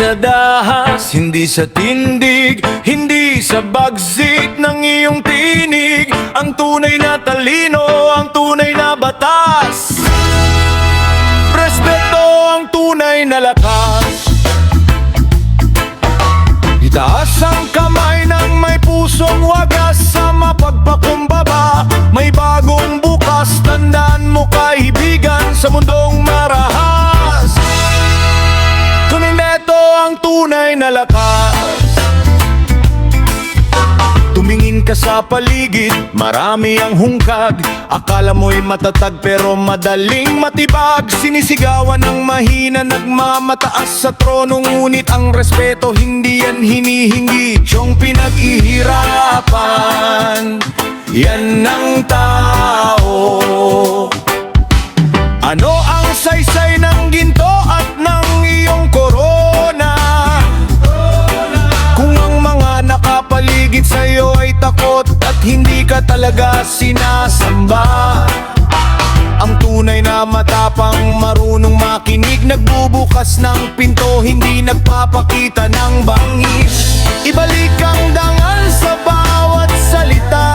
sa dahas, hindi sa tindig, hindi sa bagsik ng iyong tinig. Ang tunay na talino, ang tunay na batas. Respeto ang tunay na lakas. Itaas ang kamay ng may pusong wagas sa mapagpakumbaba. May bagong bukas, tandaan mo kaibigan sa mundong marahas. Tumineto ang tunay na lakas. Tumingin ka sa paligid, marami ang hungkag. Akala mo'y matatag pero madaling matibag. Sinisigawan ng mahina, nagmamataas sa trono. Ngunit ang respeto hindi yan hinihingi. Siyang pinag-ihirapan, yan ang tao. Ano ang saysay ng ginto at ng iyong korona? Kung ang mga nakapaligid sa'yo ay takot at hindi ka talaga sinasamba. Ang tunay na matapang, marunong makinig, nagbubukas ng pinto, hindi nagpapakita ng bangis. Ibalik ang dangal sa bawat salita,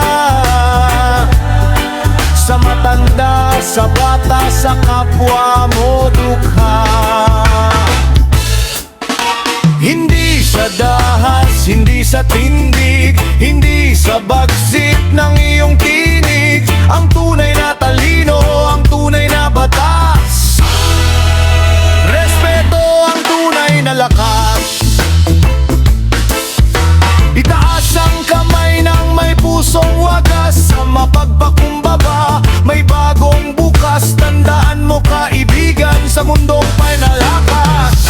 sa matanda, sa bata, sa kapwa mo dukha. Hindi sa dahas, hindi sa tindig, hindi sa bagsik ng iyong tinig. Ang tunay na talino, ang tunay na batas. Respeto ang tunay na lakas. Itaas ang kamay ng may pusong wagas sa mapagpakumbaba. May bagong bukas, tandaan mo kaibigan sa mundong panalakas.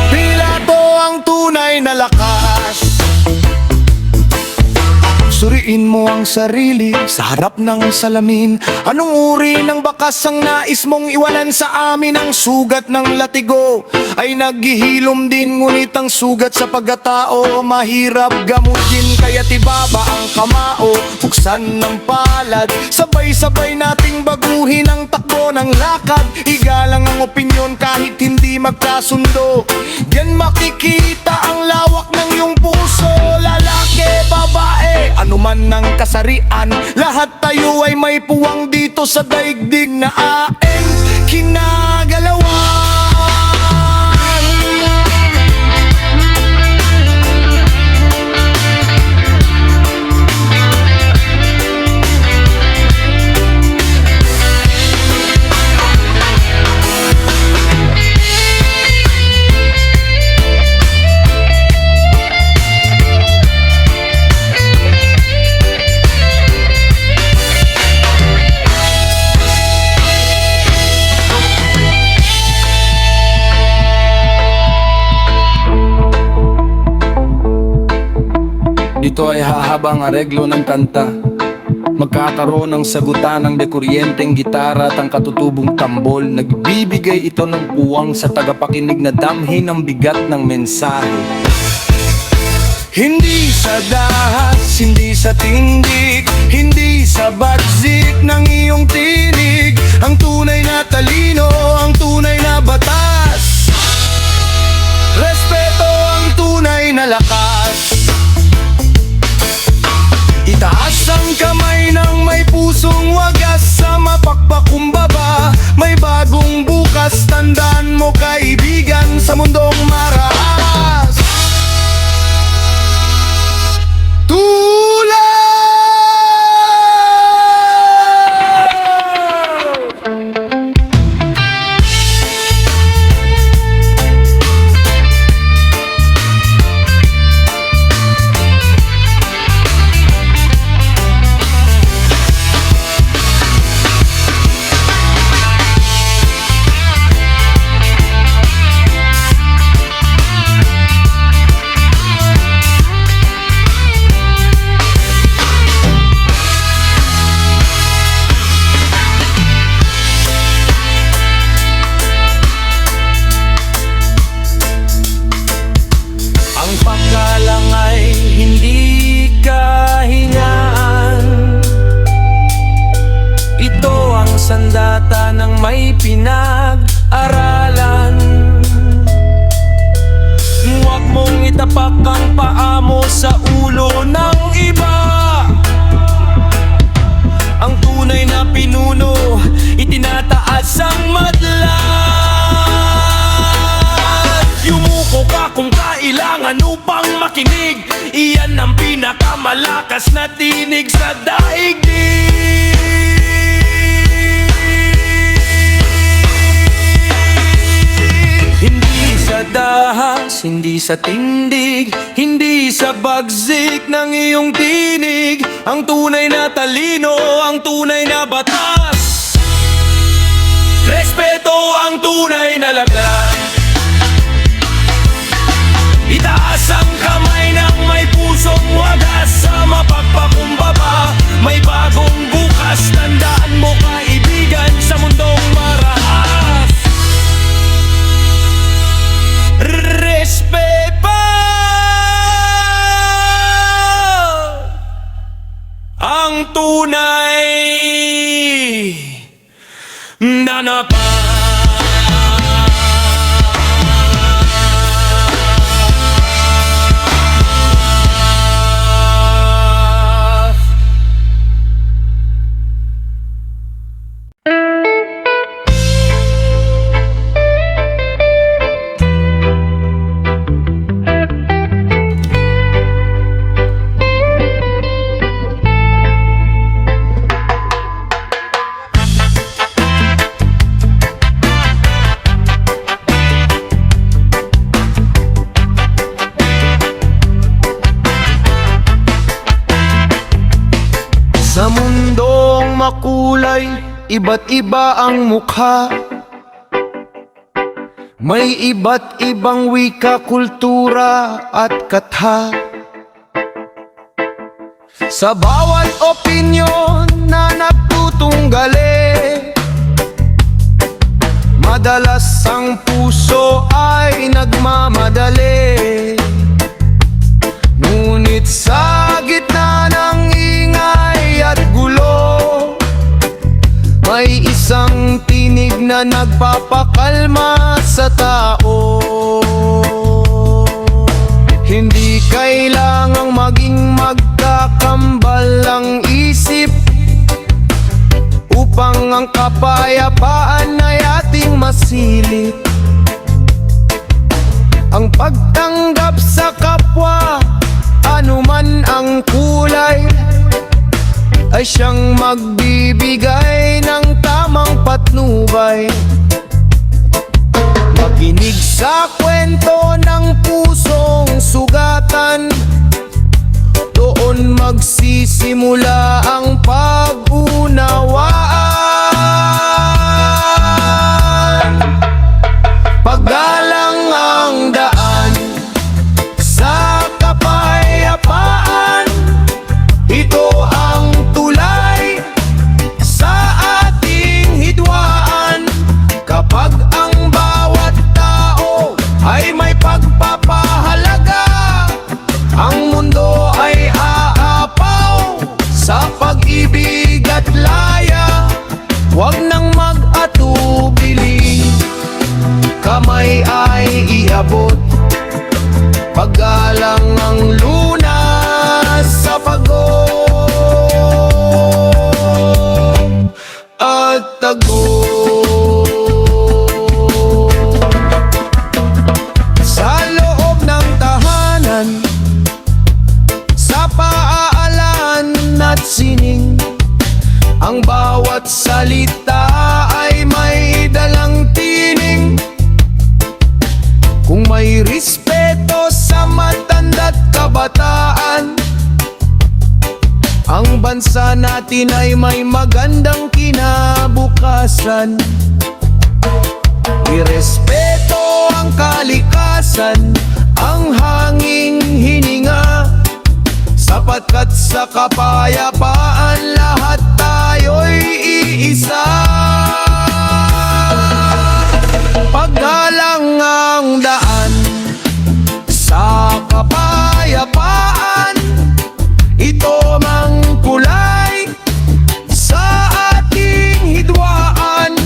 Pilato ang tunay na lakas. Suriin mo ang sarili sa harap ng salamin. Anong uri ng bakas ang nais mong iwanan sa amin? Ang sugat ng latigo ay naghihilom din, ngunit ang sugat sa pagkatao mahirap gamutin. Kaya't ibaba ang kamao, buksan ng palad, sabay-sabay nating baguhin ang takbo ng lakad. Igalang ang opinyon kahit hindi magkasundo. Diyan makikita ang lawak ng iyong puso. Lalaki, babae, anuman ng kasarian, lahat tayo ay may puwang dito sa daigdig na aeng kinagalawan. Ito ay hahabang areglo ng kanta. Magkakaroon ng sagutan ng dekuryenteng gitara at ang katutubong tambol. Nagbibigay ito ng puwang sa tagapakinig na damhin ang bigat ng mensahe. Hindi sa dahas, hindi sa tindig, hindi sa bagsik ng iyong tinig. Ang tunay na talino, ang tunay na batas. Respeto ang tunay na lakas. Itaas ang kamay ng may pusong wagas sa mapagpakumbaba. May bagong bukas, tandaan mo kaibigan sa mundong marahas. makinig. Iyan ang pinakamalakas na tinig sa daigdig. Hindi sa dahas, hindi sa tindig, hindi sa bagsik ng iyong tinig. Ang tunay na talino, ang tunay na batas. Respeto ang tunay na lakas. Itaas ang kamay ng may pusong wagas. Sa mapagpakumbaba, may bagong bukas. Tandaan mo kaibigan sa mundong marahas. Respeto ang tunay na napas. Sa mundong makulay, iba't iba ang mukha. May iba't ibang wika, kultura at katha. Sa bawat opinyon na nagtutunggali, madalas ang puso ay nagmamadali. Ngunit sa gitna ng ingay at gulo, may isang tinig na nagpapakalma sa tao. Hindi kailangang maging magkakambal ang isip upang ang kapayapaan ay ating masilip. Ang pagtanggap sa kapwa, anuman ang kulay, ay siyang magbibigay ng tamang patnubay. Makinig sa kwento ng pusong sugatan, doon magsisimula ang pag-unawaan. Paggalang ang daan sa kapayapaan, ito ang tulay sa ating hidwaan. Kapag ang bawat tao ay may pagpapahalaga, ang mundo ay aapaw sa pag-ibig at laya. Huwag nang mag-atubili, kamay ay iabot. Paggalang ang lunas sa pagod at tagod. Sa loob ng tahanan, sa paaalan at sining, ang bawat salita ay may dalang tining. Kung may respeto sa matanda't kabataan, ang bansa natin ay may magandang kinabukasan. Irespeto ang kalikasan, ang hanging hininga, sapagkat sa kapayapaan lahat tayo'y iisa. Paggalang ang daan sa kapayapaan, ito mang kulay sa ating hidwaan.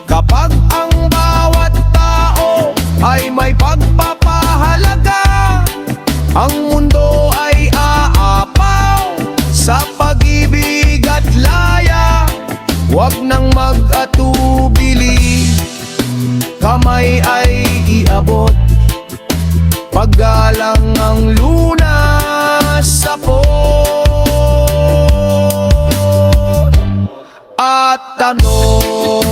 Kapag ang bawat tao ay may pagpapahalaga, ang mundo ay aapaw sa pag-ibig at laya. Huwag nang mag-atubili, kamay ay iabot. Paggalang ang lunas sa pot at tanong.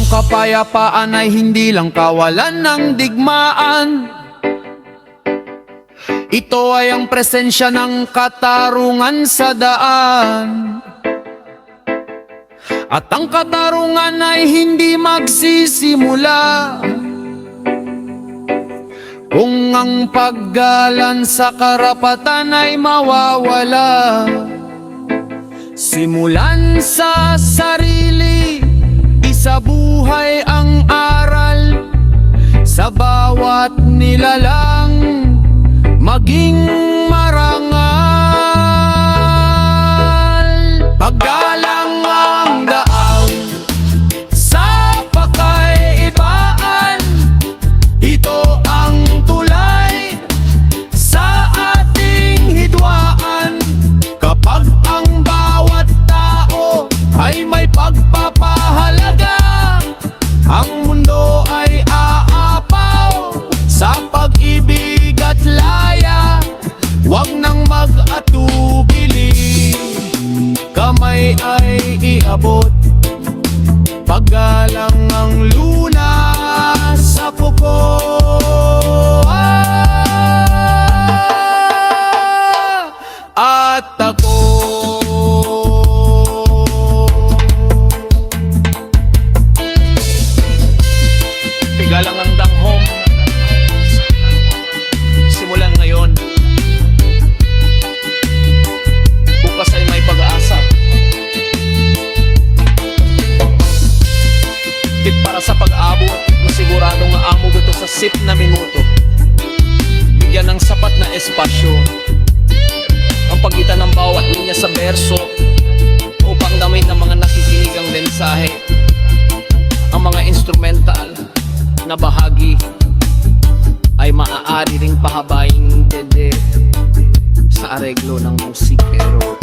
Kapayapaan ay hindi lang kawalan ng digmaan. Ito ay ang presensya ng katarungan sa daan. At ang katarungan ay hindi magsisimula kung ang paggalan sa karapatan ay mawawala. Simulan sa sarili, sa buhay ang aral, sa bawat nilalang maging marangal. Paggalang ang daan sa pakaibaan, ito ang tulay sa ating hidwaan. Kapag ang bawat tao ay may pagpapahalaga, ang mundo ay aapaw sa pag-ibig at laya. Huwag nang mag-atubili, kamay ay iabot. Paggalang ang lunas sa puko at ako. Galang ang danghong, simulan ngayon. Bukas ay may pag-asa. Tip para sa pag-abot, masiguradong aamog ito sa sip na minuto. Bigyan ng sapat na espasyo ang pagitan ng bawat linya sa berso upang damay ng mga nakikinig ang mensahe. Ang mga instrumental na bahagi ay maaari ring pahabaing dede sa areglo ng musikero.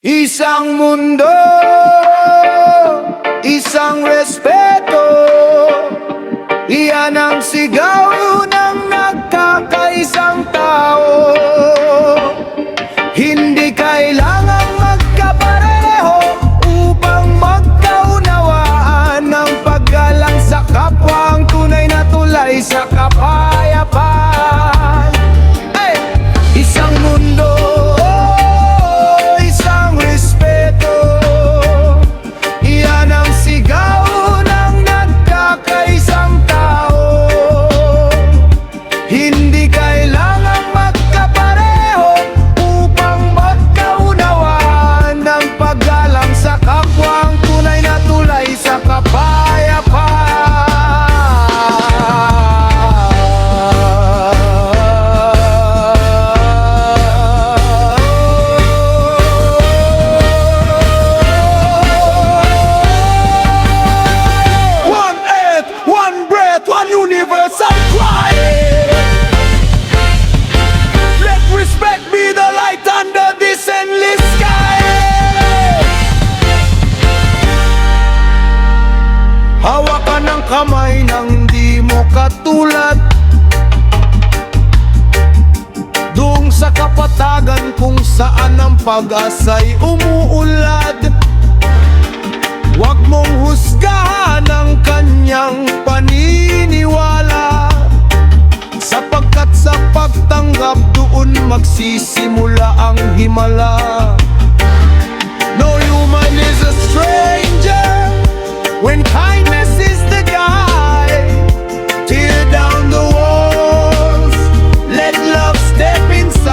Isang mundo, isang respeto, iyan ang sigaw ng nagkakaisang tao. Hindi kailangang magkapareho upang magkaunawaan. Ang paggalang sa kapwa ang tunay na tulay sa kapayapaan. Hey! Isang mundo, isang respeto, iyan ang sigaw ng nagkakaisang tao. Hindi kailangang magkapareho upang magkaunawaan. Ng paggalang sa kapwa ang tunay na tulay sa kapayapaan. One earth, one breath, one universal cry. Let respect be the light under this endless sky. Hawakan ng kamay nang di mo katulad, doong sa kapatagan kung saan ang pag-asa'y umuulad. Huwag mong husgahan ang kanyang paniniwala, sapagkat sa pagtanggap doon magsisimula ang himala. No human is a stranger when kindness is the guide. Tear down the walls, let love step inside.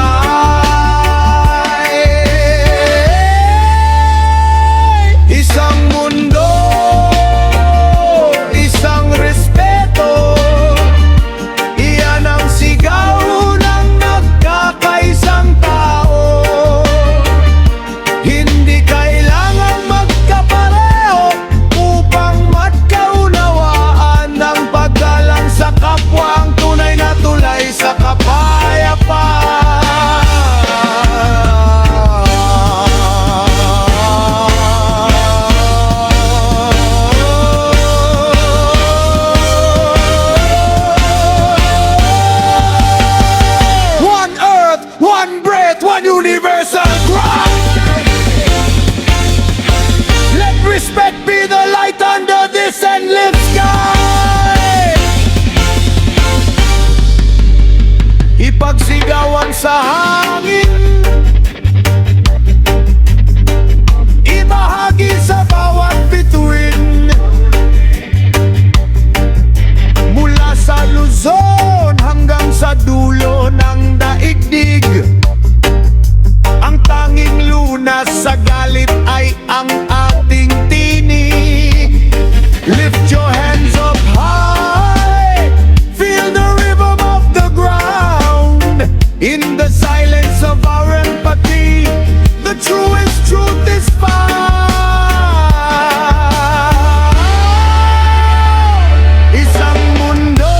one universal cry. Let respect be the light under this endless sky. Ipagsigawan sa hangin, ibahagi sa bawat bituin. Mula sa Luzon hanggang sa dulo ng daigdig, ang tanging lunas sa galit ay ang ating tinig. Lift your hands up high, feel the rhythm of the ground. In the silence of our empathy, the truest truth is found. Isang mundo,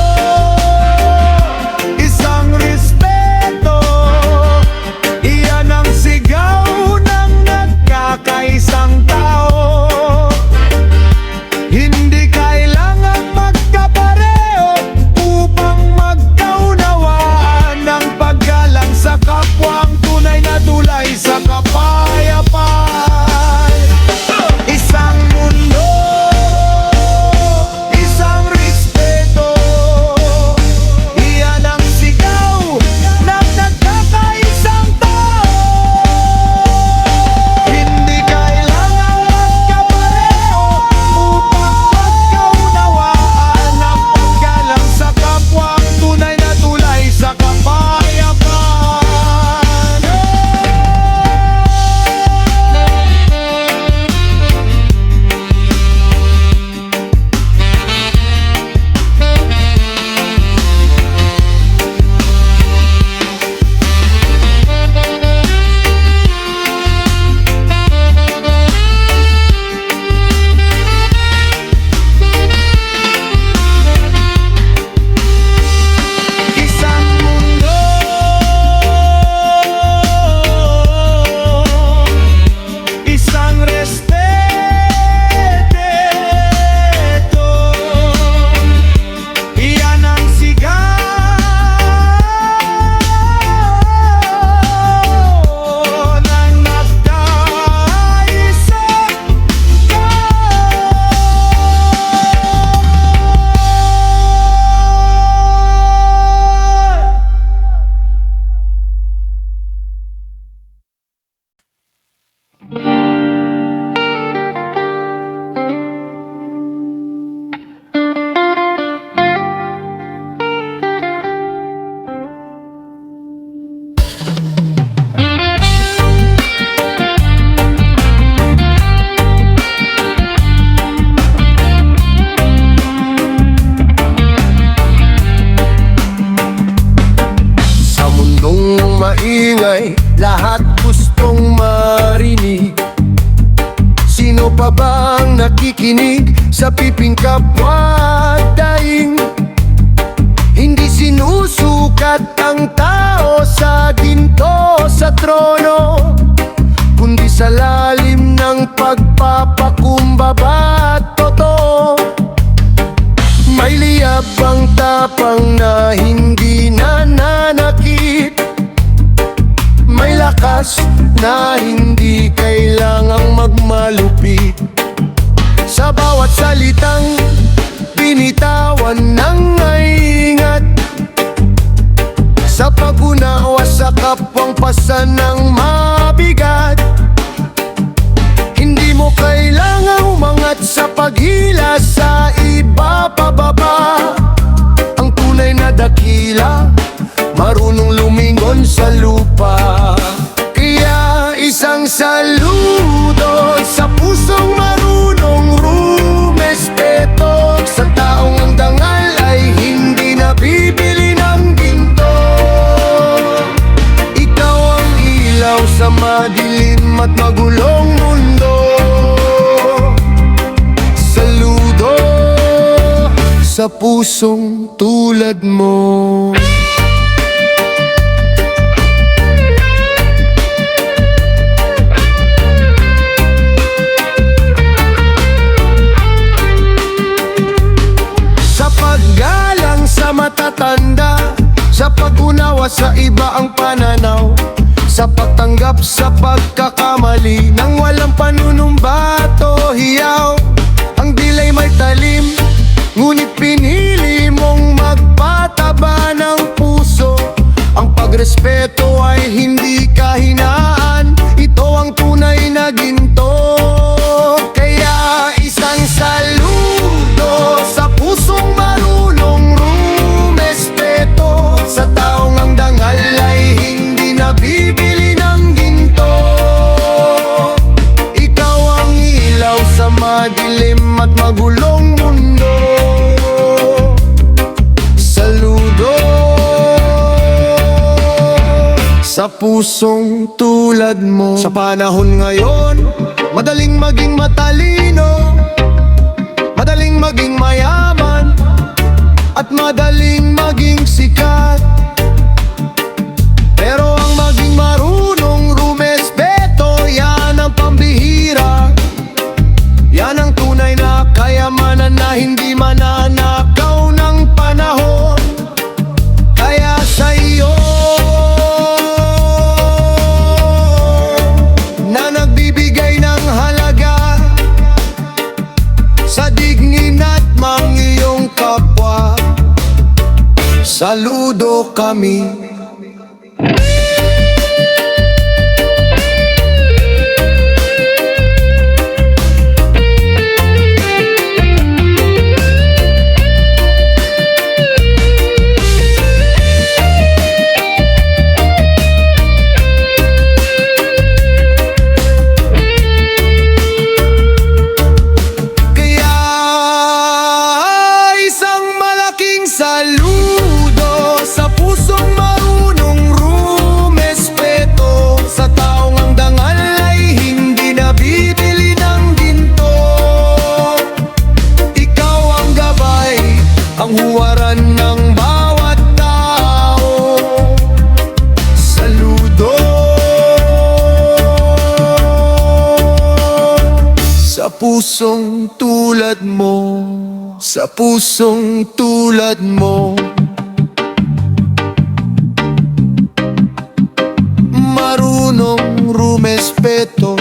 isang respeto, iyan ang sigaw ng nagkakaisang tao. Hindi kailangan magkapareho upang magkaunawaan ng paggalang sa kapwa, ang tunay na tulay sa kapayapaan. Isang mundo, isang respeto, iyan ang sigaw ng nagkakaisang tao. Hindi kailangan magkapareho upang magkaunawaan ng paggalang sa kapwa, ang tunay na tulay sa kapayapaan. Isang mundo, isang respeto, iyan ang sigaw ng nagkaisang tao. Sa mundong maingay, lahat gustong marinig. Sino pa bang nakikinig sa piping kapwa daing? Hindi sinusukat ang tao sa ginto sa trono, kundi sa lalim ng pagpapakumbaba at totoo. May liyab ang tapang na hindi nananakit, may lakas na hindi kailangang magmalupit. Sa bawat salitang binitawan ng ingat, sa pag-unawa sa kapwang pasan ng mabigat. Hindi mo kailangang umangat sa paghila sa iba pababa. Ang tunay na dakila, marunong lumingon sa lupa. Kaya isang saludo sa pusong marunong rumespeto, sa taong ang dangal ay hindi nabibili ng ginto. Ikaw ang ilaw sa madilim at magulong mundo. Saludo sa pusong tulad mo. sa pag-unawa sa iba ang pananaw, sa pagtanggap sa pagkakamali, nang walang panunumbato hiyaw. Ang dilay may talim, ngunit pinili mong magpataba ng puso. Ang pagrespeto ay hindi kahinaan, ito ang tunay na ginto. Kaya isang saludo sa pusong marunong rumespeto, sa taong ang dangal ay hindi nabibili ng ginto. Ikaw ang ilaw sa madilim at magulong mundo. Saludo sa pusong tulad mo. Sa panahon ngayon, madaling maging matalino, madaling maging mayaman, at madaling maging sikat. Pero ang maging marunong rumespeto, yan ang pambihira. Yan ang tunay na kayamanan na hindi mananakaw ng panahon. Kaya sa iyo na nagbibigay ng halaga sa dignin at mang iyong kapwa, saludo kami. Saludo sa pusong marunong rumespeto, sa taong ang dangal ay hindi nabibili ng ginto. Ikaw ang gabay, ang huwaran ng bawat tao. Saludo sa pusong tulad mo, sa pusong tulad mo. Marunong rumespeto.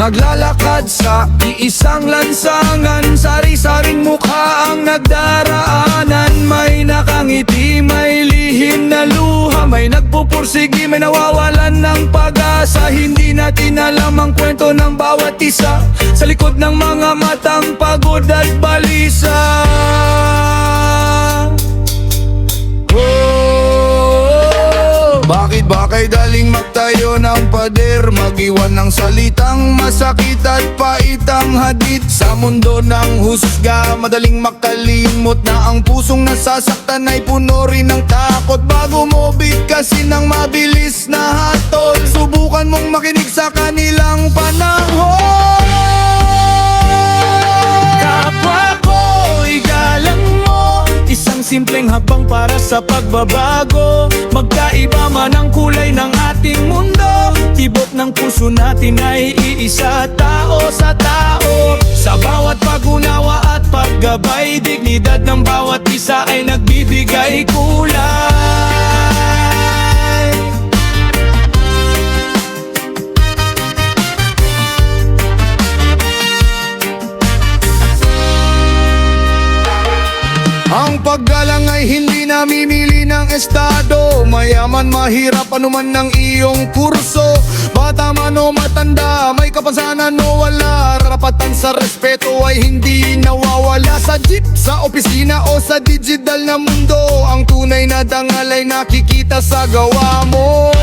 Naglalakad sa iisang lansangan, sari-saring mukha ang nagdaraanan. May nakangiti, may lihim na luha, may nagpupursigi, may nawawalan ng pag-asa. Hindi natin alam ang kwento ng bawat isa sa likod ng mga matang pagod at balisa. Bakit ba kay daling magtayo ng pader, mag-iwan ng salitang masakit at paitang hadit? Sa mundo ng husga, madaling makalimot na ang pusong nasasaktan ay puno rin ng takot. Bago mo bigkasin ng mabilis na hatol, subukan mong makinig sa kanilang panahon. Kapwa ko, igalang mo, isang simpleng habang para sa pagbabago. Magkaiba man ang kulay ng ating mundo, tibok ng puso natin ay iisa, tao sa tao. Sa bawat pag-unawa at paggabay, dignidad ng bawat isa ay nagbibigay kulay. Ang paggalang ay hindi namimili ng estado, mayaman kailangan mahirap anuman ng iyong kurso. Bata man o matanda, may kapansanan o wala, karapatan sa respeto ay hindi nawawala. Sa jeep, sa opisina o sa digital na mundo, ang tunay na dangal ay nakikita sa gawa mo.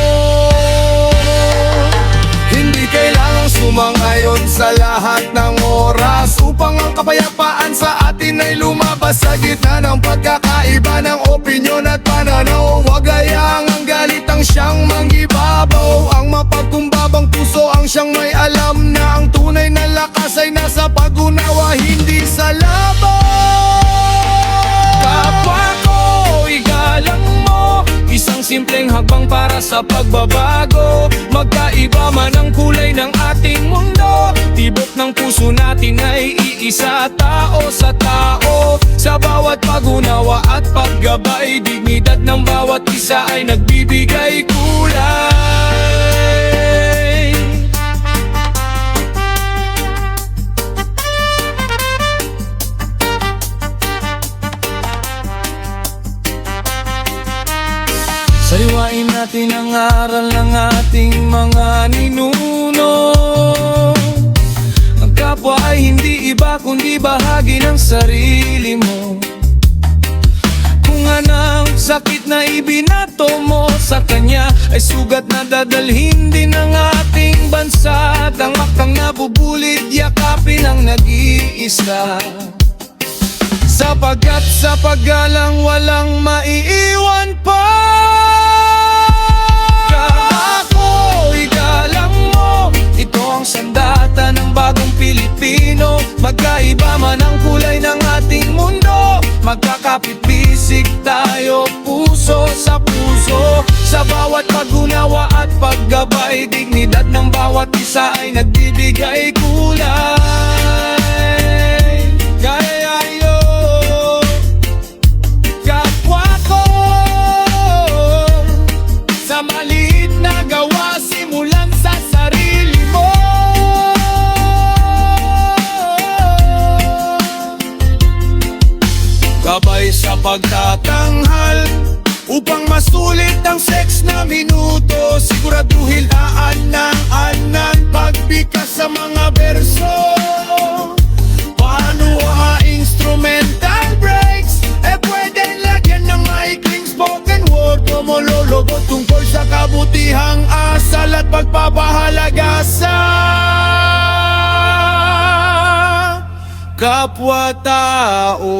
Hindi kailangang sumang-ayon sa lahat ng oras upang ang kapayapaan sa atin ay lumabas. Sa gitna ng pagkakaiba ng opinyon at pananaw, huwag hayaang ang galit ang siyang mangibabaw. Ang mapagkumbabang puso ang siyang may alam na ang tunay na lakas ay nasa pag-unawa, hindi sa laban. Kapwa ko, igalang mo, isang simpleng hakbang para sa pagbabago. Magkaiba man ang kulay ng ating mundo, tibok ng puso natin ay iisa, tao sa tao. Sa bawat pag-unawa at paggabay, dignidad ng bawat isa ay nagbibigay kulay. Sayuwain natin ang aral ng ating mga ninuno. Ang kapwa ay hindi iba kundi bahagi ng sarili mo. Kung anong sakit na ibinato mo sa kanya ay sugat na dadalhin din ng ating bansa. At ang maktang nabubulid, yakapin ang nag-iisa. Sapagkat sa paggalang walang maiiwan pa. Ako, igalang mo, ito ang sandata ng bagong Pilipino. Magkaiba man ang kulay ng ating mundo, magkakapit-bisig tayo puso sa puso. Sa bawat pag-unawa at paggabay, dignidad ng bawat isa ay nagbibigay kulay. Kaya kapwa ko, sa maliit na gawa, simulan sa sarili mo. Gabay sa pagtatanghal upang masulit ang sex na minuto. Siguraduhin aanang pagbigkas sa mga berso. Paano ang instrumental breaks? Pwede lagyan ng maikling spoken word o molologo tungkol sa kabutihang asal at pagpapahalaga sa kapwa-tao.